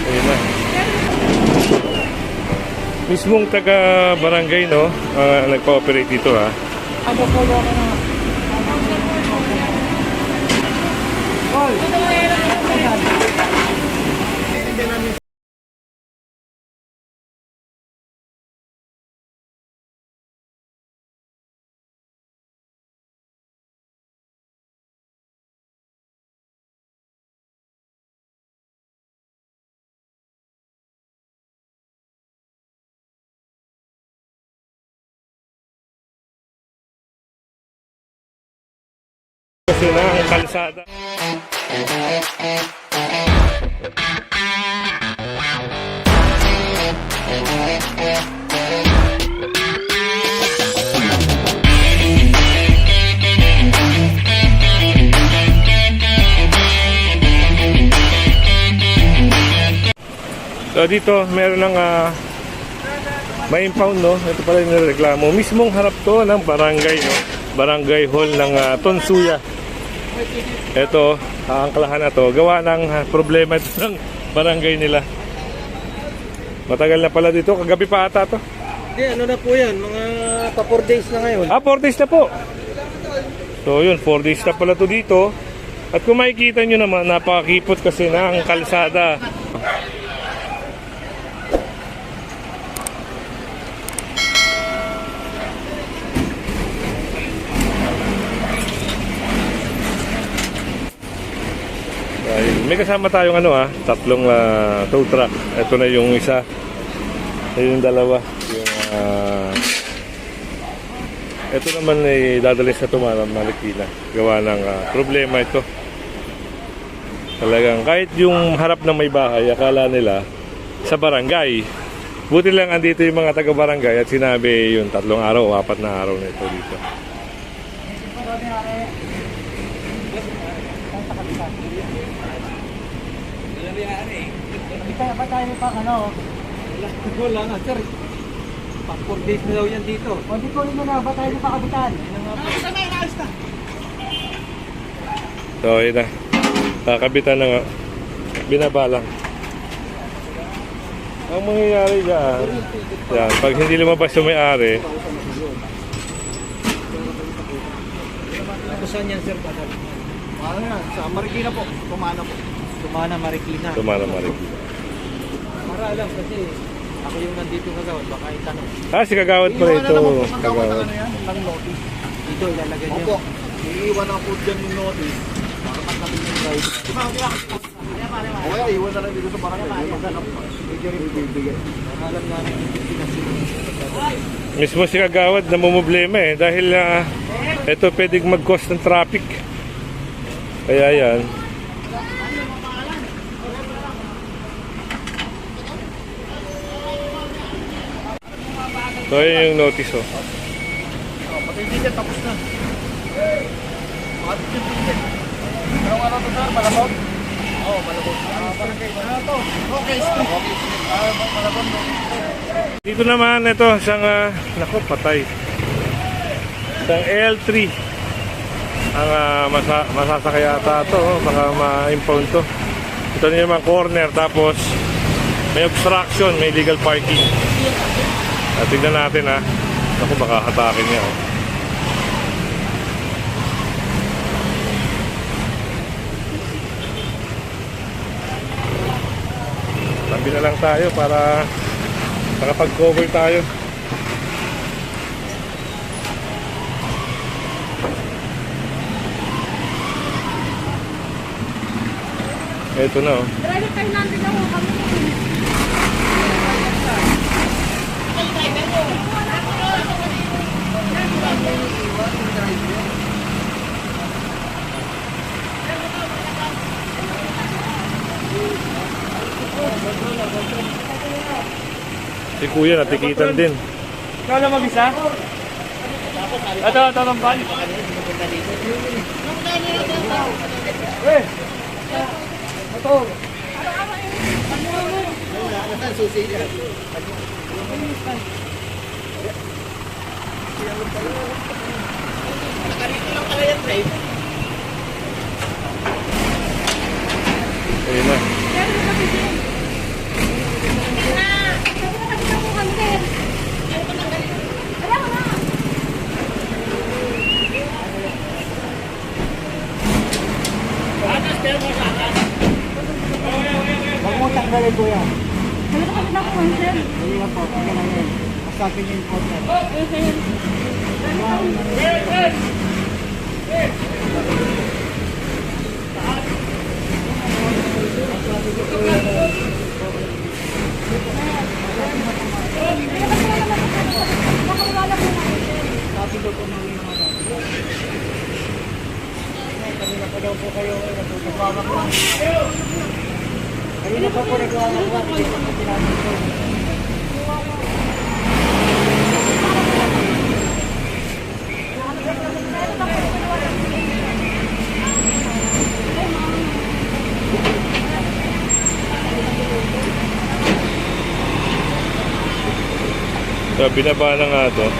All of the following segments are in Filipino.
Ayun na. Mismong taga-barangay, no? Nagpa-operate dito, ha? Kasi na ang kalsada. So dito meron ng may impound, no? Ito pala yung reklamo. Mismong harap to ng barangay, no? Barangay hall ng Tonsuya. Ito, angklahan na to. Gawa ng problema ito ng barangay nila. Matagal na pala dito. Kagabi pa ata to. Hindi, ano na po yan. Mga pa 4 days na ngayon. 4 days na po. So yun, 4 days na pala to dito. At kung makikita nyo naman, napakakipot kasi na ang kalsada. May kasama tayong tatlong tow truck. Ito na yung isa. Ito yung dalawa. Ito naman ay dadalhin sa Marikina. Gawa ng problema ito. Talagang kahit yung harap ng may bahay, akala nila sa barangay. Buti lang andito yung mga taga-barangay at sinabi yung 3 araw o 4 na araw na ito dito. Kaya ba tayo pa wala na sir. Pa 4 days na daw yan dito. O di ko rin na ba tayo pa kabitan? So yun na. Kakabitan na nga. Binabalang. Ang mangyayari dyan, yan, pag hindi lumabas yung may-ari, saan yan sir? Ano yan? Sa Marikina po. Tumana po. Tumana Marikina. Tumana Marikina. Para alam kasi ako yung nandito kagawad. Baka itanong. Si kagawad pala ito. Kagawad. Ang notice. Dito ilalagay niyo. Opo. Iiwan na po dyan yung notice. Para pagkabing yung drive. O kaya iwan na lang dito sa barangay. Maghanap pa. Alam namin yung pinasinan. Mismo si kagawad na mumblema dahil ito pwedeng mag-cause ng traffic. Kaya yan. So yun yung notice Pati hindi dyan tapos na. Pati dyan. Anong araw to sir? Malabot? Oo, malabot. Barangay. Ano to? Okay, street. Malabot. Dito naman ito isang naku, patay. Isang L3 ang masasakay ata ito, baka ma-impound to. Ito na naman corner, tapos may obstruction, may illegal parking. Tignan natin naku, baka hatakin niya Tabi na lang tayo para makapag-cover tayo. Ito na Driver kayo natin ako kami. Si kuya natikitan din. Ikaw lang mag-isa? Ito, tambal. Eh! Ito! Ano susi niya? Nakarito lang pala yan, Dave. Huwag mo tanggalin ko yan. Ano ka kami ako, Ansel? Hindi na po, tingnan na yan. Masakit yung important. Kanina pa daw po kayo, natutupawak lang. Kanina pa po nagwawak lang, hindi pa po tinapin ko. So, binaba na nga to.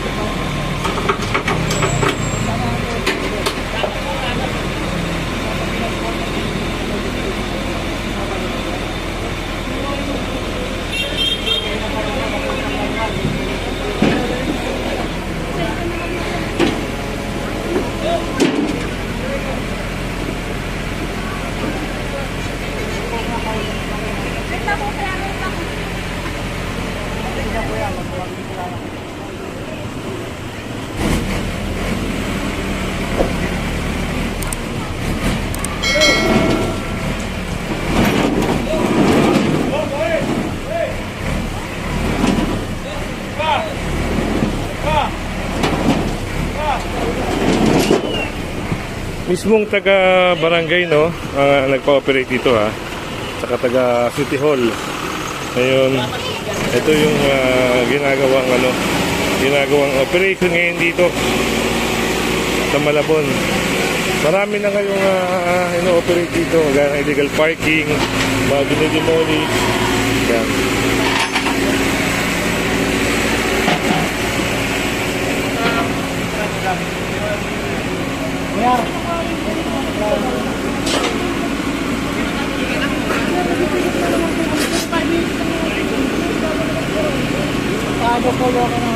Mismong taga barangay, no, nagpa-operate dito, ha, saka taga City Hall. Ngayon, ito yung ginagawang operation ngayon dito sa Malabon. Marami na ngayong ino-operate dito, gaya ng illegal parking, mga dinidemolish. Yan. Paano po lo ka na?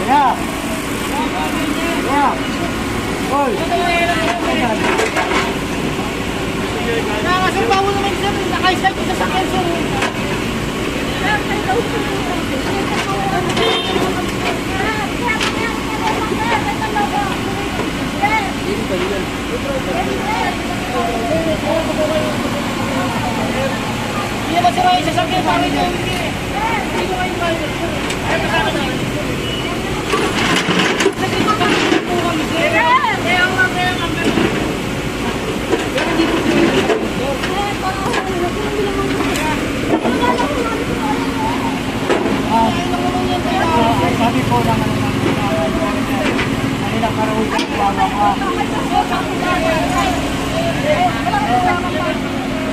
Yeah. Yeah. Hoy. Nakasal pa ako naman sir, nakaisay ko sa sakyan sir. Hindi ba sira yung sasakyan para nyo? Hindi ko kayo kayo. Ay, kasama na. Kasi makakita po kami sir. Kaya nga, kaya nga. Pero hindi po sabi po lang kanina karoon sa bawa ka.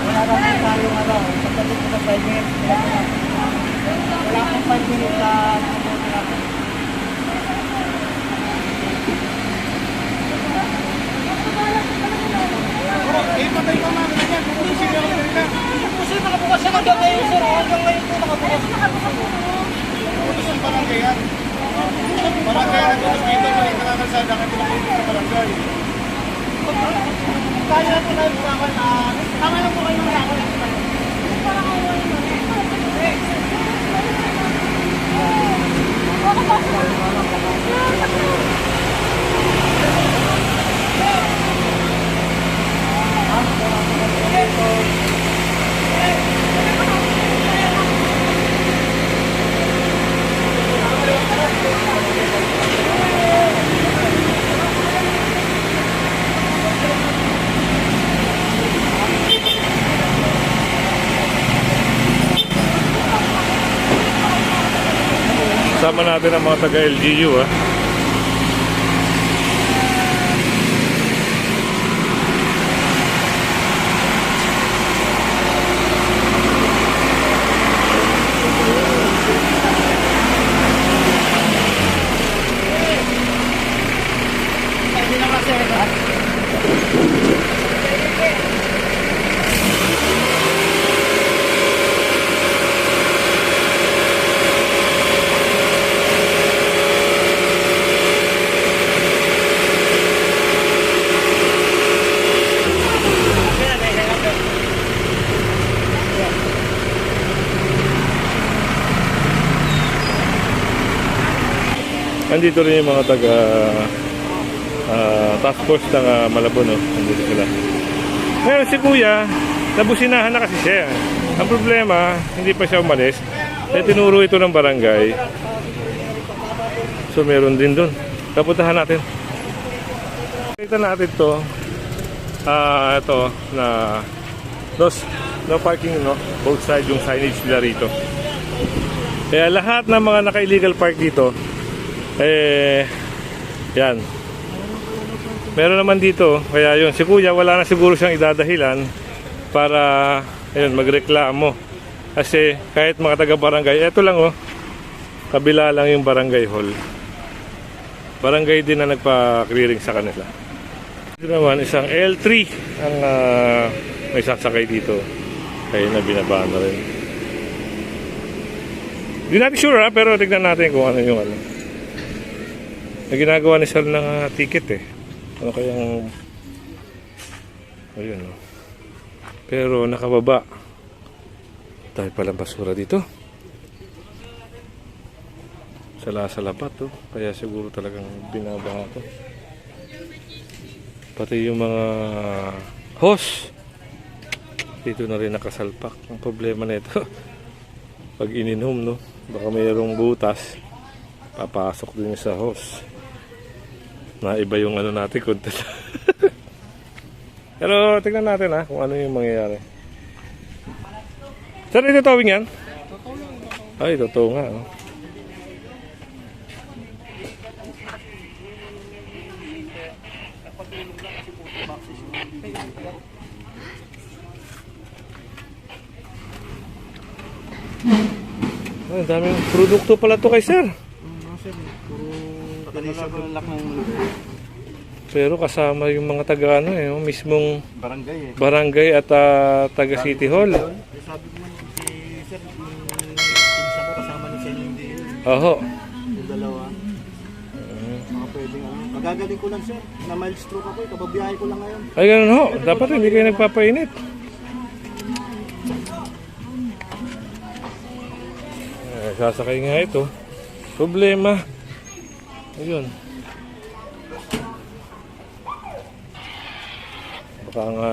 Wala naman tayo pagdating ko sa 5 minutes. Wala akong 5 minutes na patay pa mga ganyan. Pupusin niya ako kanina. Pupusin, nakabukas siya hanggang ngayon sir. Hanggang ngayon po nakabukas. Pupusin ang barangay yan. Barangay na ito dito. Balik na kalsada kayo pinapunta sa barangay. Kaya na po na yung usapan na tama lang po kayo ng usapan. Parang ako yung Sama natin ang mga taga-LGU, ha. Andito rin yung mga taga task force ng Malabon, no? Andito sila. Ngayon si Kuya, nabusinahan na kasi siya. Ang problema, hindi pa siya umalis. Kaya tinuro ito ng barangay. So meron din dun. Kapuntahan natin. Kita natin to. Ito na no parking, no? Both side yung signage nila rito. Kaya lahat ng mga naka-illegal park dito, yan. Meron naman dito. Kaya yun, si Kuya wala na siguro siyang idadahilan para ayun, magreklamo. Kasi kahit mga taga-barangay, eto lang oh, kabila lang yung barangay hall. Barangay din na nagpa-clearing sa kanila. Ito naman, isang L3 ang may sasakay dito. Kaya na binabaan na rin. Hindi natin sure pero tignan natin kung ano yung ano. Ginagawa ni Sir ng ticket eh. Ano kayang... Ayun oh. Pero nakababa. Dahil palang basura dito. Sala-sala pa to. Kaya siguro talagang binabaha to. Pati yung mga hose. Dito na rin nakasalpak. Ang problema nito, pag ininom, no? Baka mayroong butas. Papasok din sa hose. Naiba yung ano natin content. Pero tingnan natin kung ano yung mangyayari. Sir, ito towing yan? Ay, totoo nga. Oh. Ay, daming produkto pala to kay Sir. Pero kasama yung mga taga mismong barangay at taga City Hall. Sabi ko man si Sir, pinsa ko kasama ni Sir hindi. Oho. Yung dalawa. Mga pwedeng magagaling ko lang Sir. Na mild stroke ako kababiyahe ko lang ngayon. Ay, ganun ho. Dapat hindi kayo nagpapainit. Sasakay nga ito. Problema. Ayun. Baka nga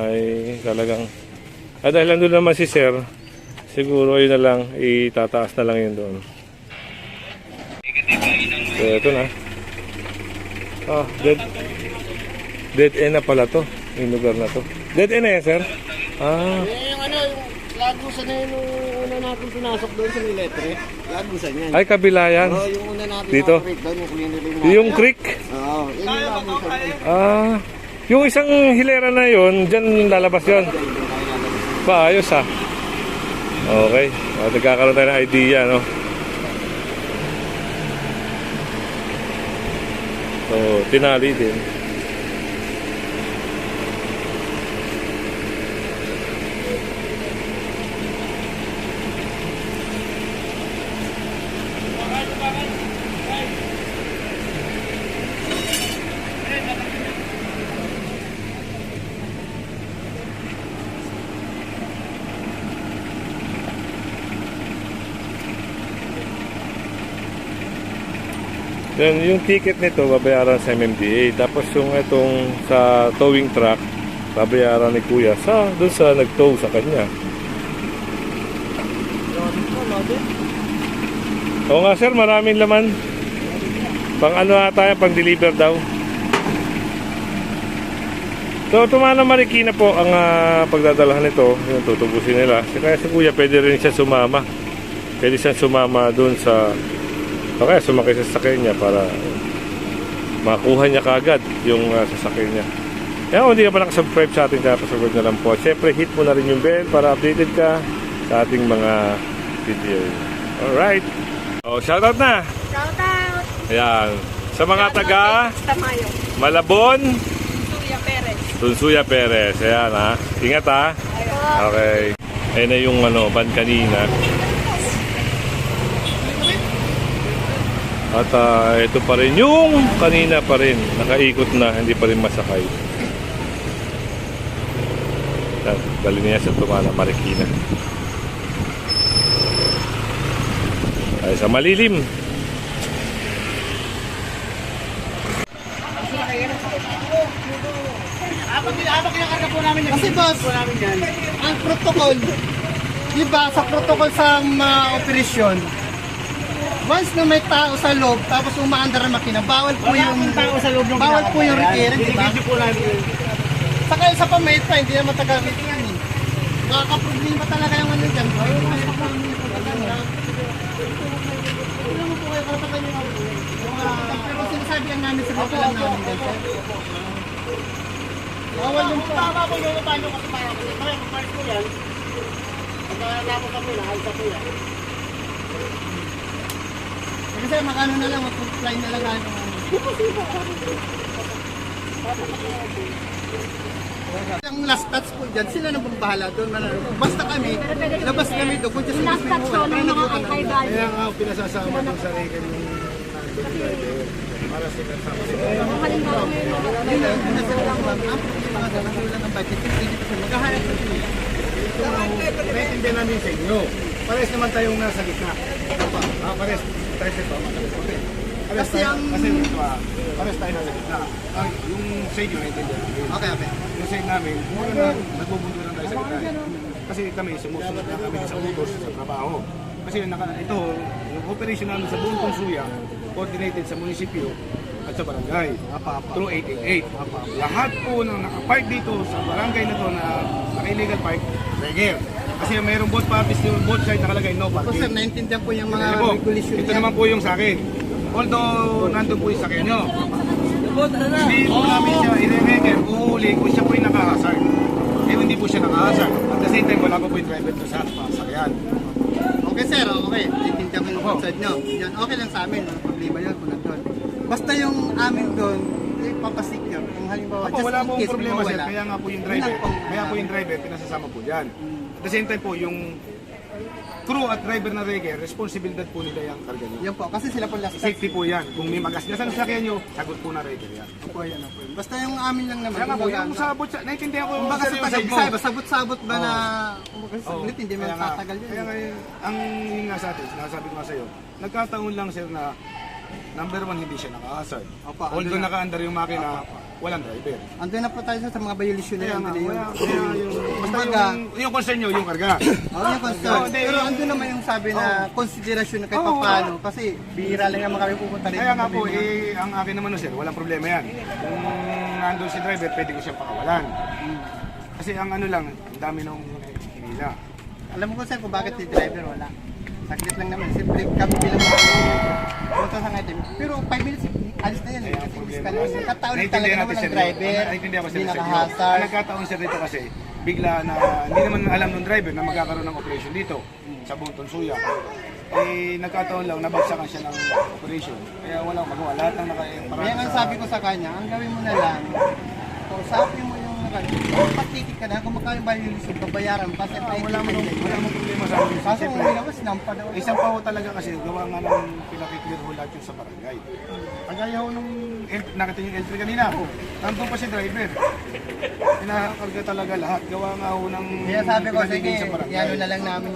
talagang dahil nandun naman si Sir, siguro yun na lang, itataas na lang yun doon. So ito na. Dead end na pala to. Yung lugar na to. Dead end na yan, Sir? Yung lagusan na yung una natin pinasok doon sa Miletre. Lagusan yan. Ay, kabila yan. Yung una natin dito. doon, yung kuliniling natin. Yung creek? Oo, yun yung lagusan. Yung isang hilera na yun, dyan lalabas yun. Ayos Okay. Nagkakaroon tayo ng idea, no? So, tinali din. Then, yung ticket nito babayaran sa MMDA. Tapos yung itong sa towing truck babayaran ni Kuya doon sa nag-tow sa kanya. Oo nga Sir, maraming laman. Pang ano ata, pang deliver daw. So tumana Marikina po ang pagdadalahan nito. Yung tutubusin nila. Kaya si Kuya pwede rin siya sumama. Pwede siya sumama doon sa kaya sumakay sa sasakyan niya para makuha niya kaagad yung sasakyan niya. Kaya kung hindi ka pa nakasubscribe sa ating channel, pasubscribe na lang po. Siyempre hit mo na rin yung bell para updated ka sa ating mga video. Alright. Shoutout na. Shoutout! Ayan. Sa mga taga Tamayo. Malabon, Suya Perez. Tunsuya Perez. Ayan Ingat Okay. Ayan na yung van kanina. At ito pa rin yung kanina pa rin. Nakaikot na, hindi pa rin masakay. Dali niya sa Tumana, Marikina. Ay, sa malilim. Habang kinakarga po namin yan. Kasi boss, po namin yan. ang protocol, di ba sa protocol sa operasyon, once na may tao sa loob, tapos umaandar ang makina, bawal po Wala yung akong tao sa loob ng bawal po yung repairing, di ba? Binibidyo po namin yun. Saka sa pamahit pa, hindi naman tagamit yan eh. Makakaproblema talaga yung ano dyan. Ayun, mas papamin yung pagkakanda. Tignan mo po kayo, karapatan nyo ako. Pero sinasabi ang namin sa mga lang namin dyan, sir. Bawal yung po. Tama po yung paano kasi para kasi kaya kung paano po yan. Pagkakatapos kami na, alta po yan. Kasi sir, magkano na lang, mag-fly na lang ano. Ang last touch po dyan, sila na pong bahala doon. Basta kami, labas kami doon. Kung just Last touch ko ng mga kaibigan. Kaya nga pinasasama ko sa record yung driver para sinasama sila. Kung halimbawa may mga Naintindihan namin sa inyo. Pares naman tayong nasa gitna. Pares tayo sa ito. Okay. Pares Kasi tayo, ang- kasi ito pares tayo nasa gitna. Yung sa inyo, naintindihan namin. Okay, okay. Yung side namin, muna na, nagbubundo lang tayo sa gitna. Kasi kami, sumusunod na kami sa utos sa trabaho. Kasi ito, yung operation namin sa buong Tunsuya, coordinated sa munisipyo at sa barangay. Through 888. Lahat po ng nakapark dito sa barangay na to na naka-illegal park, regular. Kasi mayroong both parties, yung both side nakalagay no Ako sir, parking. naintindihan po yung mga Ito po, regulation ito niya. naman po yung sa akin. Although nandun po yung sa akin nyo. Hindi po namin siya i-record, uhuli kung siya po yung naka-hazard. Eh hindi po siya naka-hazard. At the same time, wala po po yung driver to sa sakyan. Okay sir, okay. Naintindihan ko yung side nyo. Yan, okay lang sa amin. Walang problema yun kung nandun. Basta yung amin doon, papasecure. Kung halimbawa, Opo, just wala in pong case problema sir, mawala. kaya nga po yung Yun driver, lang po. pinasasama po dyan. At the same time po, yung crew at driver na reggae, responsibilidad po nila yung karga niya. Yan po, kasi sila po last touch. Safety po yan. Kung may magasgasan sa sakyan nyo, sagot po na reggae yan. Opo, yan, opo. Basta yung amin lang naman. Kaya nga po, kumbaga, yung sabot sa, naiintindihan ko yung Kumbaga sa sir, yung side mo. taga-Bisaya, sabot-sabot ba na kumbaga Oo. saglit, hindi mo Kaya nga- tatagal yun. Kaya nga, ang yun nga sa atin, sinasabi ko nga sa'yo, nagkataon lang sir na number one, hindi siya naka-hazard. Opo, Although andun na. naka-under yung makina, walang driver. Andun na po tayo sa mga violation na Kaya yan. nga, Yun. kaya yung, basta Kumbaga, yung concern nyo, yung karga. Oo, yung concern. Oo, hindi, Pero yung- andun naman yung sabi na konsiderasyon na kahit Oo. paano. Kasi bihira lang naman kami pupunta rin. Kaya nga po, ang akin naman sir, walang problema yan. Kung nandun si driver, pwede ko siyang pakawalan. Kasi ang ano lang, ang dami nung hinila. Alam mo ko sir kung bakit si driver wala. Saglit lang naman. Siyempre kami bilang mga punta sa item. Pero 5 minutes, alis na yan. Kaya ang problema Kataon kasi, talaga naiintindihan naman natin ng sir, driver. naiintindihan ko sir, Hindi sir, nakahasar. ang nagkataon sir dito kasi, bigla na, hindi naman alam ng driver na magkakaroon ng operation dito, sa buong Tunsuya. Eh, nagkataon lang, nabagsakan siya ng operation. Kaya walang magawa, lahat ng Kaya nga sabi ko sa kanya, ang gawin mo na lang, kausapin mo yung patitik ka na, kung magkano ba yung lusog, babayaran pa sa wala mo problema sa akin. Kaso kung hindi naman, sinampa daw. Isang pa ho talaga kasi gawa nga ng pinakiklear ho lahat yung sa barangay. Kagaya ho nung nakita yung L3 kanina, nandun pa si driver. Pinakarga talaga lahat. Gawa nga ho ng Kaya sabi ko, sige, pinakiklear sa barangay. yan na lang namin